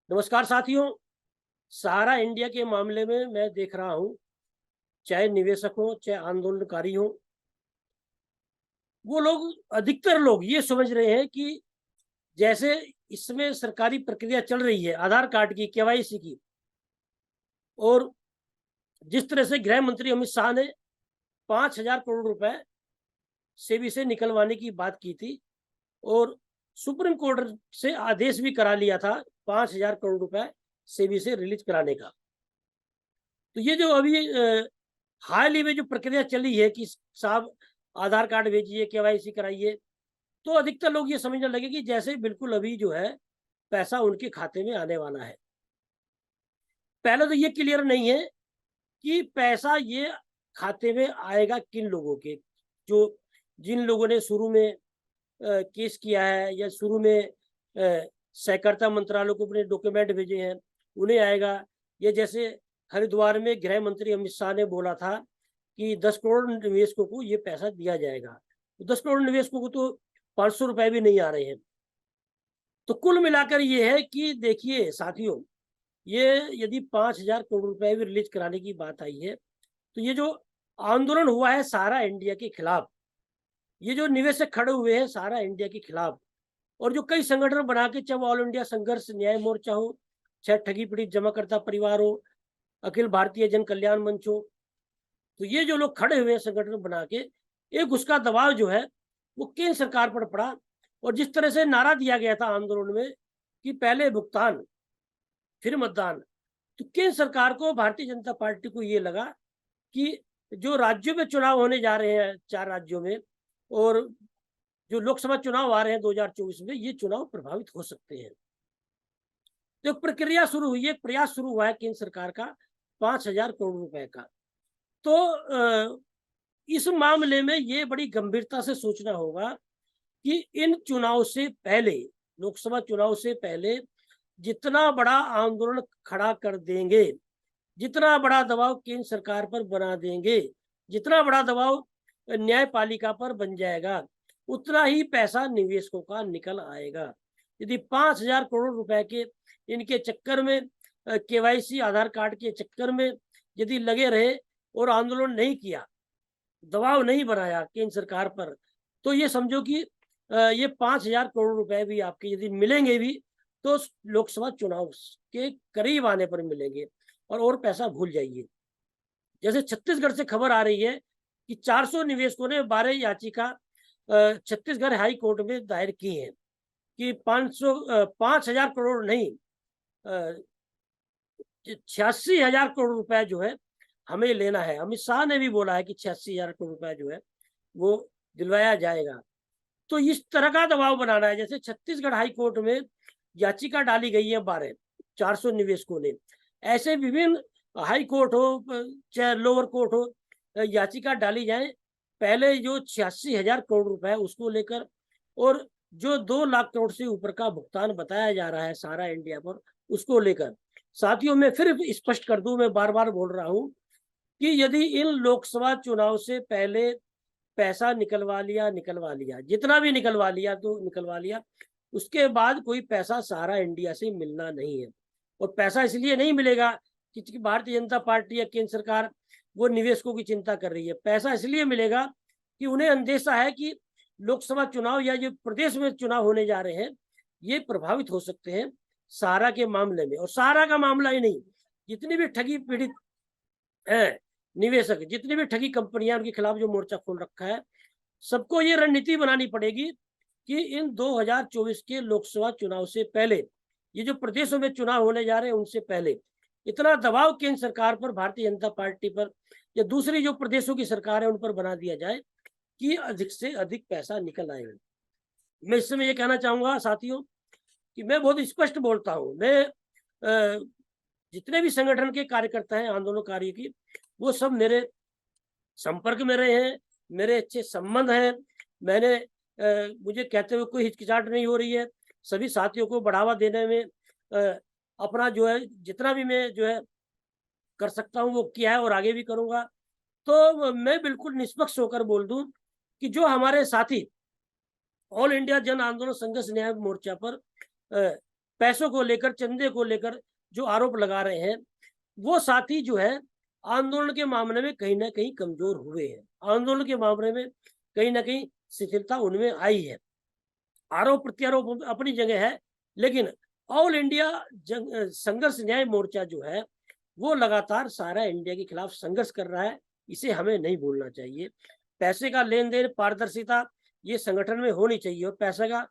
नमस्कार साथियों। सहारा इंडिया के मामले में मैं देख रहा हूं, चाहे निवेशक हो चाहे आंदोलनकारी हो, वो लोग अधिकतर लोग ये समझ रहे हैं कि जैसे इसमें सरकारी प्रक्रिया चल रही है आधार कार्ड की, केवाईसी की, और जिस तरह से गृह मंत्री अमित शाह ने 5,000 करोड़ रुपए सेबी से निकलवाने की बात की थी और सुप्रीम कोर्ट से आदेश भी करा लिया था 5,000 करोड़ रुपए सेबी से रिलीज कराने का। तो ये जो अभी हाल ही में जो प्रक्रिया चली है कि साहब आधार कार्ड भेजिए, केवाईसी कराइए, तो अधिकतर लोग ये समझने लगे कि जैसे बिल्कुल अभी जो है पैसा उनके खाते में आने वाला है। पहले तो ये क्लियर नहीं है कि पैसा ये खाते में आएगा किन लोगों के, जो जिन लोगों ने शुरू में केस किया है या शुरू में सहकारिता मंत्रालय को अपने डॉक्यूमेंट भेजे हैं, उन्हें आएगा। ये जैसे हरिद्वार में गृह मंत्री अमित शाह ने बोला था कि 10 करोड़ निवेशकों को ये पैसा दिया जाएगा। तो 10 करोड़ निवेशकों को तो 500 रुपए भी नहीं आ रहे हैं। तो कुल मिलाकर ये है कि देखिए साथियों, ये यदि 5,000 करोड़ रुपए भी रिलीज कराने की बात आई है, तो ये जो आंदोलन हुआ है सारा इंडिया के खिलाफ, ये जो निवेशक खड़े हुए हैं सारा इंडिया के खिलाफ, और जो कई संगठन बना के, चाहे ऑल इंडिया संघर्ष न्याय मोर्चा हो, चाहे ठगी पीड़ित जमाकर्ता परिवार हो, अखिल भारतीय जन कल्याण मंच हो, तो ये जो लोग खड़े हुए हैं संगठन बना के, एक उसका दबाव जो है वो केंद्र सरकार पर पड़ा। और जिस तरह से नारा दिया गया था आंदोलन में कि पहले भुगतान फिर मतदान, तो केंद्र सरकार को, भारतीय जनता पार्टी को ये लगा कि जो राज्यों में चुनाव होने जा रहे हैं 4 राज्यों में, और जो लोकसभा चुनाव आ रहे हैं 2024 में, ये चुनाव प्रभावित हो सकते हैं। तो प्रक्रिया शुरू हुई है, प्रयास शुरू हुआ है केंद्र सरकार का 5,000 करोड़ रुपए का। तो इस मामले में ये बड़ी गंभीरता से सोचना होगा कि इन चुनाव से पहले, लोकसभा चुनाव से पहले, जितना बड़ा आंदोलन खड़ा कर देंगे, जितना बड़ा दबाव केंद्र सरकार पर बना देंगे, जितना बड़ा दबाव न्यायपालिका पर बन जाएगा, उतना ही पैसा निवेशकों का निकल आएगा। यदि 5,000 करोड़ रुपए के इनके चक्कर में, केवाईसी आधार कार्ड के चक्कर में यदि लगे रहे और आंदोलन नहीं किया, दबाव नहीं बनाया केंद्र सरकार पर, तो ये समझो कि ये 5,000 करोड़ रुपए भी आपके यदि मिलेंगे भी, तो लोकसभा चुनाव के करीब आने पर मिलेंगे, और पैसा भूल जाइए। जैसे छत्तीसगढ़ से खबर आ रही है कि 400 निवेशकों ने 12 याचिका छत्तीसगढ़ हाई कोर्ट में दायर की है कि 5,000 करोड़ नहीं, 86,000 करोड़ रुपए जो है हमें लेना है। अमित शाह ने भी बोला है कि 86,000 करोड़ रुपए जो है वो दिलवाया जाएगा। तो इस तरह का दबाव बनाना है। जैसे छत्तीसगढ़ हाई कोर्ट में याचिका डाली गई है 12, 400 निवेशकों ने, ऐसे विभिन्न हाई कोर्ट हो चाहे लोअर कोर्ट हो, याचिका डाली जाए पहले जो 86,000 करोड़ रुपए उसको लेकर, और जो 2 लाख करोड़ से ऊपर का भुगतान बताया जा रहा है सारा इंडिया पर, उसको लेकर। साथियों, मैं फिर स्पष्ट कर दूं, मैं बार बार बोल रहा हूं कि यदि इन लोकसभा चुनाव से पहले पैसा निकलवा लिया, जितना भी निकलवा लिया तो निकलवा लिया, उसके बाद कोई पैसा सहारा इंडिया से मिलना नहीं है। और पैसा इसलिए नहीं मिलेगा कि भारतीय जनता पार्टी या केंद्र सरकार वो निवेशकों की चिंता कर रही है। पैसा इसलिए मिलेगा कि उन्हें अंदेशा है कि लोकसभा चुनाव या जो प्रदेश में चुनाव होने जा रहे हैं, ये प्रभावित हो सकते हैं सहारा के मामले में। और सहारा का मामला ही नहीं, जितनी भी ठगी पीड़ित है निवेशक, जितनी भी ठगी कंपनियां, उनके खिलाफ जो मोर्चा खोल रखा है, सबको ये रणनीति बनानी पड़ेगी कि इन 2024 के लोकसभा चुनाव से पहले, ये जो प्रदेशों में चुनाव होने जा रहे हैं उनसे पहले, इतना दबाव केंद्र सरकार पर, भारतीय जनता पार्टी पर या दूसरी जो प्रदेशों की सरकार है उन पर बना दिया जाए कि अधिक से अधिक पैसा निकल आए। मैं इस समय ये कहना चाहूंगा साथियों कि मैं बहुत स्पष्ट बोलता हूँ। मैं जितने भी संगठन के कार्यकर्ता हैं, आंदोलनकारी की, वो सब मेरे संपर्क में रहे हैं, मेरे अच्छे संबंध हैं। मैंने मुझे कहते हुए कोई हिचकिचाहट नहीं हो रही है। सभी साथियों को बढ़ावा देने में अपना जो है जितना भी मैं जो है कर सकता हूँ वो किया है और आगे भी करूँगा। तो मैं बिल्कुल निष्पक्ष होकर बोल दूं कि जो हमारे साथी ऑल इंडिया जन आंदोलन संघर्ष न्याय मोर्चा पर पैसों को लेकर, चंदे को लेकर जो आरोप लगा रहे हैं, वो साथी जो है आंदोलन के मामले में कहीं ना कहीं कमजोर हुए हैं। आंदोलन के मामले में कहीं ना कहीं शिथिलता उनमें आई है। आरोप प्रत्यारोप अपनी जगह है, लेकिन ऑल इंडिया संघर्ष न्याय मोर्चा जो है वो लगातार सारा इंडिया के खिलाफ संघर्ष कर रहा है। इसे हमें नहीं भूलना चाहिए। पैसे का लेन देन, पारदर्शिता ये संगठन में होनी चाहिए और पैसे का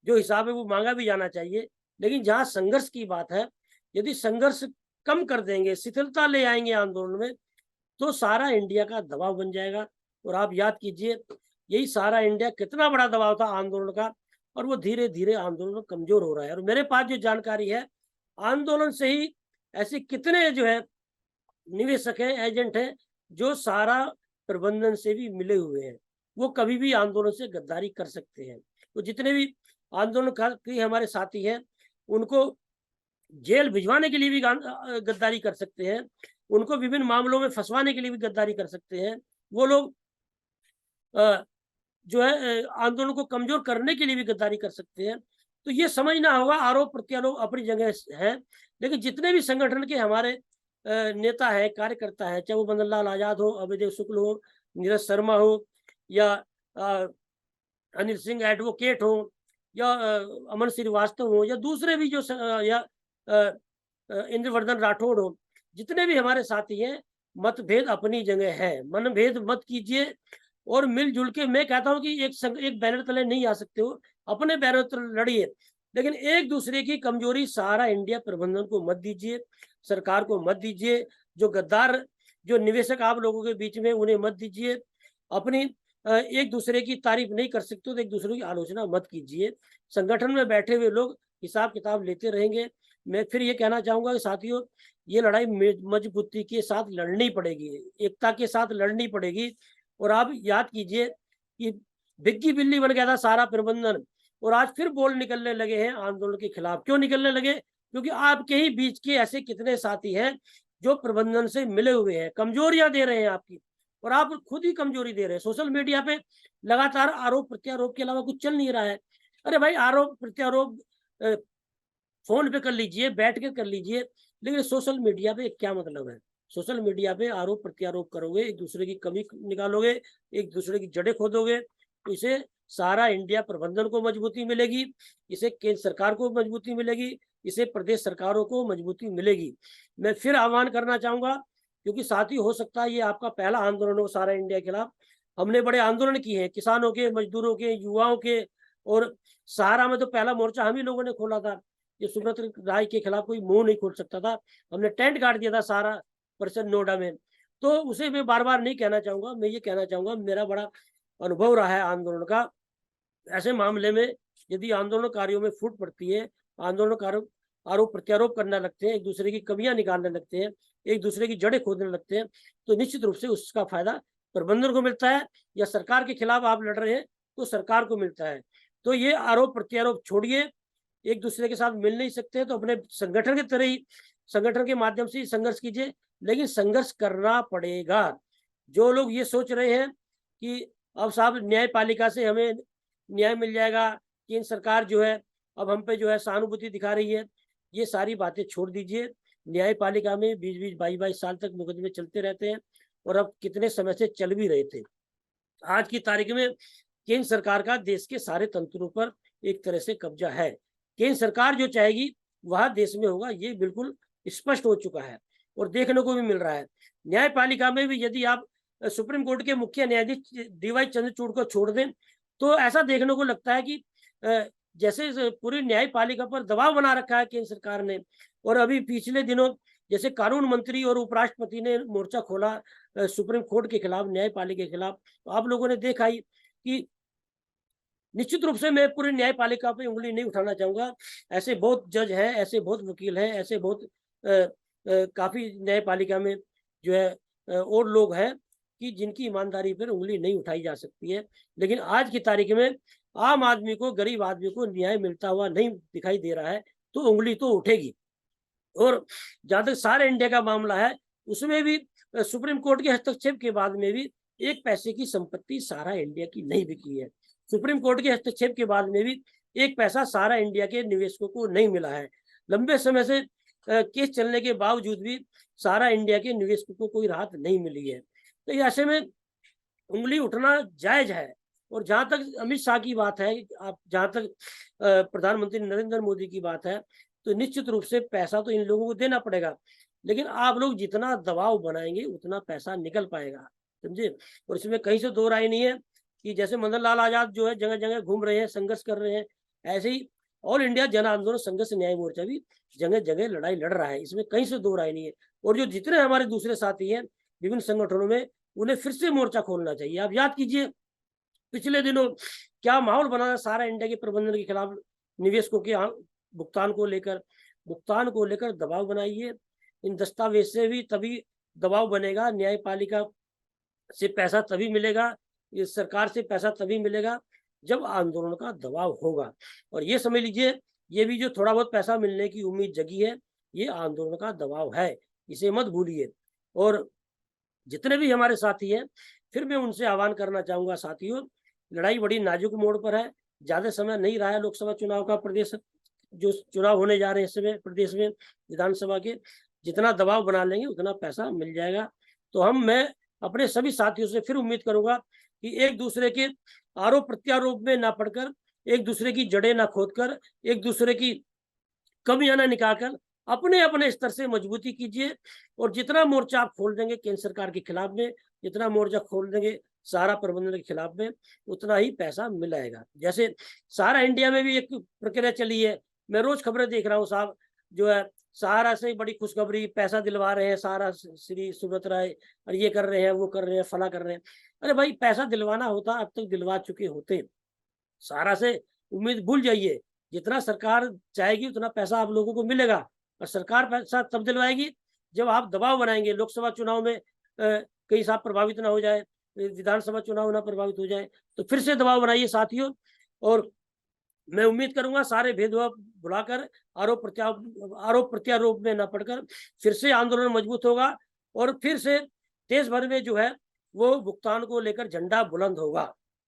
जो हिसाब है वो मांगा भी जाना चाहिए। लेकिन जहां संघर्ष की बात है, यदि संघर्ष कम कर देंगे, शिथिलता ले आएंगे आंदोलन में, तो सारा इंडिया का दबाव बन जाएगा। और आप याद कीजिए, यही सारा इंडिया कितना बड़ा दबाव था आंदोलन का, और वो धीरे धीरे आंदोलन कमजोर हो रहा है। और मेरे पास जो जानकारी है, आंदोलन से ही ऐसे कितने जो है निवेशक हैं, एजेंट हैं, जो सारा प्रबंधन से भी मिले हुए हैं। वो कभी भी आंदोलन से गद्दारी कर सकते हैं। तो जितने भी आंदोलन के हमारे साथी हैं, उनको जेल भिजवाने के लिए भी गद्दारी कर सकते हैं, उनको विभिन्न मामलों में फंसवाने के लिए भी गद्दारी कर सकते हैं। वो लोग जो है आंदोलन को कमजोर करने के लिए भी गद्दारी कर सकते हैं। तो ये समझना होगा, आरोप प्रत्यारोप अपनी जगह है, लेकिन जितने भी संगठन के हमारे नेता है, कार्यकर्ता है, चाहे वो मदन लाल आजाद हो, अभयदेव शुक्ल हो, नीरज शर्मा हो, या अनिल सिंह एडवोकेट हो, या अमन श्रीवास्तव हो, या दूसरे भी जो या इंद्रवर्धन राठौड़ हो, जितने भी हमारे साथी हैं, मतभेद अपनी जगह है, मनभेद मत कीजिए और मिलजुल के, मैं कहता हूं कि एक बैनर तले नहीं आ सकते हो, अपने बैनर तले लड़िए, लेकिन एक दूसरे की कमजोरी सारा इंडिया प्रबंधन को मत दीजिए, सरकार को मत दीजिए, जो गद्दार जो निवेशक आप लोगों के बीच में उन्हें मत दीजिए। अपनी एक दूसरे की तारीफ नहीं कर सकते तो एक दूसरे की आलोचना मत कीजिए। संगठन में बैठे हुए लोग हिसाब किताब लेते रहेंगे। मैं फिर ये कहना चाहूंगा कि साथियों, ये लड़ाई मजबूती के साथ लड़नी पड़ेगी, एकता के साथ लड़नी पड़ेगी। और आप याद कीजिए कि बिग्गी बिल्ली बन गया था सारा प्रबंधन, और आज फिर बोल निकलने लगे हैं आंदोलन के खिलाफ। क्यों निकलने लगे? क्योंकि आपके ही बीच के ऐसे कितने साथी हैं जो प्रबंधन से मिले हुए हैं, कमजोरियां दे रहे हैं आपकी, और आप खुद ही कमजोरी दे रहे हैं। सोशल मीडिया पे लगातार आरोप प्रत्यारोप के अलावा कुछ चल नहीं रहा है। अरे भाई, आरोप प्रत्यारोप फोन पे कर लीजिए, बैठ के कर लीजिए, लेकिन सोशल मीडिया पे क्या मतलब है? सोशल मीडिया पे आरोप प्रत्यारोप करोगे, एक दूसरे की कमी निकालोगे, एक दूसरे की जड़ें खोदोगे, तो इसे सारा इंडिया प्रबंधन को मजबूती मिलेगी, इसे केंद्र सरकार को मजबूती मिलेगी, इसे प्रदेश सरकारों को मजबूती मिलेगी। मैं फिर आह्वान करना चाहूंगा, क्योंकि साथ ही हो सकता है ये आपका पहला आंदोलन हो सारा इंडिया के खिलाफ। हमने बड़े आंदोलन किए हैं, किसानों के, मजदूरों के, युवाओं के, और सहारा में तो पहला मोर्चा हम ही लोगों ने खोला था। ये सुब्रत राय के खिलाफ कोई मुंह नहीं खोल सकता था, हमने टेंट गाड़ दिया था सारा परिषद नोएडा में। तो उसे मैं बार बार नहीं कहना चाहूंगा, मैं ये कहना चाहूंगा, मेरा बड़ा अनुभव रहा है आंदोलन का। ऐसे मामले में यदि आंदोलनकारियों में फूट पड़ती है, आंदोलनकारों आरोप प्रत्यारोप करने लगते हैं, एक दूसरे की कमियां निकालने लगते हैं, एक दूसरे की जड़ें खोदने लगते हैं, तो निश्चित रूप से उसका फायदा प्रबंधन को मिलता है, या सरकार के खिलाफ आप लड़ रहे हैं तो सरकार को मिलता है। तो ये आरोप प्रत्यारोप छोड़िए, एक दूसरे के साथ मिल नहीं सकते हैं तो अपने संगठन की तरह ही, संगठन के माध्यम से संघर्ष कीजिए, लेकिन संघर्ष करना पड़ेगा। जो लोग ये सोच रहे हैं कि अब साहब न्यायपालिका से हमें न्याय मिल जाएगा, केंद्र सरकार जो है अब हम पे जो है सहानुभूति दिखा रही है, ये सारी बातें छोड़ दीजिए। न्यायपालिका में 20-20, 22-22 साल तक मुकदमे चलते रहते हैं, और अब कितने समय से चल भी रहे थे। आज की तारीख में केंद्र सरकार का देश के सारे तंत्रों पर एक तरह से कब्जा है। केंद्र सरकार जो चाहेगी वह देश में होगा, ये बिल्कुल स्पष्ट हो चुका है और देखने को भी मिल रहा है। न्यायपालिका में भी यदि आप सुप्रीम कोर्ट के मुख्य न्यायाधीश डीवाई चंद्रचूड़ को छोड़ दें, तो ऐसा देखने को लगता है कि जैसे पूरी न्यायपालिका पर दबाव बना रखा है केंद्र सरकार ने। और अभी पिछले दिनों जैसे कानून मंत्री और उपराष्ट्रपति ने मोर्चा खोला सुप्रीम कोर्ट के खिलाफ, न्यायपालिका के खिलाफ, तो आप लोगों ने देखा ही कि निश्चित रूप से मैं पूरी न्यायपालिका पे उंगली नहीं उठाना चाहूंगा। ऐसे बहुत जज हैं, ऐसे बहुत वकील हैं, ऐसे बहुत काफी न्यायपालिका में जो है और लोग हैं कि जिनकी ईमानदारी पर उंगली नहीं उठाई जा सकती है। लेकिन आज की तारीख में आम आदमी को, गरीब आदमी को न्याय मिलता हुआ नहीं दिखाई दे रहा है, तो उंगली तो उठेगी। और जहां तक सारे इंडिया का मामला है, उसमें भी सुप्रीम कोर्ट के हस्तक्षेप के बाद में भी एक पैसे की संपत्ति सारा इंडिया की नहीं बिकी है। सुप्रीम कोर्ट के हस्तक्षेप के बाद में भी एक पैसा सहारा इंडिया के निवेशकों को नहीं मिला है। लंबे समय से केस चलने के बावजूद भी सहारा इंडिया के निवेशकों को कोई राहत नहीं मिली है। तो ऐसे में उंगली उठना जायज है। और जहां तक अमित शाह की बात है, आप जहां तक प्रधानमंत्री नरेंद्र मोदी की बात है, तो निश्चित रूप से पैसा तो इन लोगों को देना पड़ेगा, लेकिन आप लोग जितना दबाव बनाएंगे उतना पैसा निकल पाएगा, समझे। और इसमें कहीं से दो राय नहीं है कि जैसे मदन लाल आजाद जो है जगह जगह घूम रहे हैं, संघर्ष कर रहे हैं, ऐसे ही ऑल इंडिया जन आंदोलन संघर्ष न्याय मोर्चा भी जगह जगह लड़ाई लड़ रहा है, इसमें कहीं से दो राय नहीं है। और जो जितने हमारे दूसरे साथी हैं विभिन्न संगठनों में, उन्हें फिर से मोर्चा खोलना चाहिए। आप याद कीजिए पिछले दिनों क्या माहौल बना था सहारा इंडिया के प्रबंधन के खिलाफ, निवेशकों के भुगतान को लेकर दबाव बनाइए। इन दस्तावेज से भी तभी दबाव बनेगा, न्यायपालिका से पैसा तभी मिलेगा, इस सरकार से पैसा तभी मिलेगा जब आंदोलन का दबाव होगा। और ये समझ लीजिए, ये भी जो थोड़ा बहुत पैसा मिलने की उम्मीद जगी है, ये आंदोलन का दबाव है, इसे मत भूलिए। और जितने भी हमारे साथी हैं, फिर मैं उनसे आह्वान करना चाहूंगा, साथियों लड़ाई बड़ी नाजुक मोड़ पर है, ज्यादा समय नहीं रहा है लोकसभा चुनाव का, प्रदेश जो चुनाव होने जा रहे हैं इस समय प्रदेश में विधानसभा के, जितना दबाव बना लेंगे उतना पैसा मिल जाएगा। तो मैं अपने सभी साथियों से फिर उम्मीद करूंगा कि एक दूसरे के आरोप प्रत्यारोप में ना पड़कर, एक दूसरे की जड़ें ना खोदकर, एक दूसरे की कमियां ना निकालकर अपने अपने स्तर से मजबूती कीजिए। और जितना मोर्चा आप खोल देंगे केंद्र सरकार के खिलाफ में, जितना मोर्चा खोल देंगे सहारा प्रबंधन के खिलाफ में, उतना ही पैसा मिलेगा। जैसे सहारा इंडिया में भी एक प्रक्रिया चली है, मैं रोज खबरें देख रहा हूँ साहब, जो है सहारा से बड़ी खुशखबरी, पैसा दिलवा रहे हैं सहारा श्री सुब्रत राय, और ये कर रहे हैं, वो कर रहे हैं, फला कर रहे हैं। अरे भाई पैसा दिलवाना होता अब तक दिलवा चुके होते। सहारा से उम्मीद भूल जाइए, जितना सरकार चाहेगी उतना पैसा आप लोगों को मिलेगा। और सरकार पैसा तब दिलवाएगी जब आप दबाव बनाएंगे, लोकसभा चुनाव में कहीं साहब प्रभावित ना हो जाए, विधानसभा चुनाव ना प्रभावित हो जाए, तो फिर से दबाव बनाइए साथियों। और मैं उम्मीद करूंगा सारे भेदभाव भुलाकर, आरोप प्रत्यारोप में न पड़कर फिर से आंदोलन मजबूत होगा, और फिर से देश भर में जो है वो भुगतान को लेकर झंडा बुलंद होगा।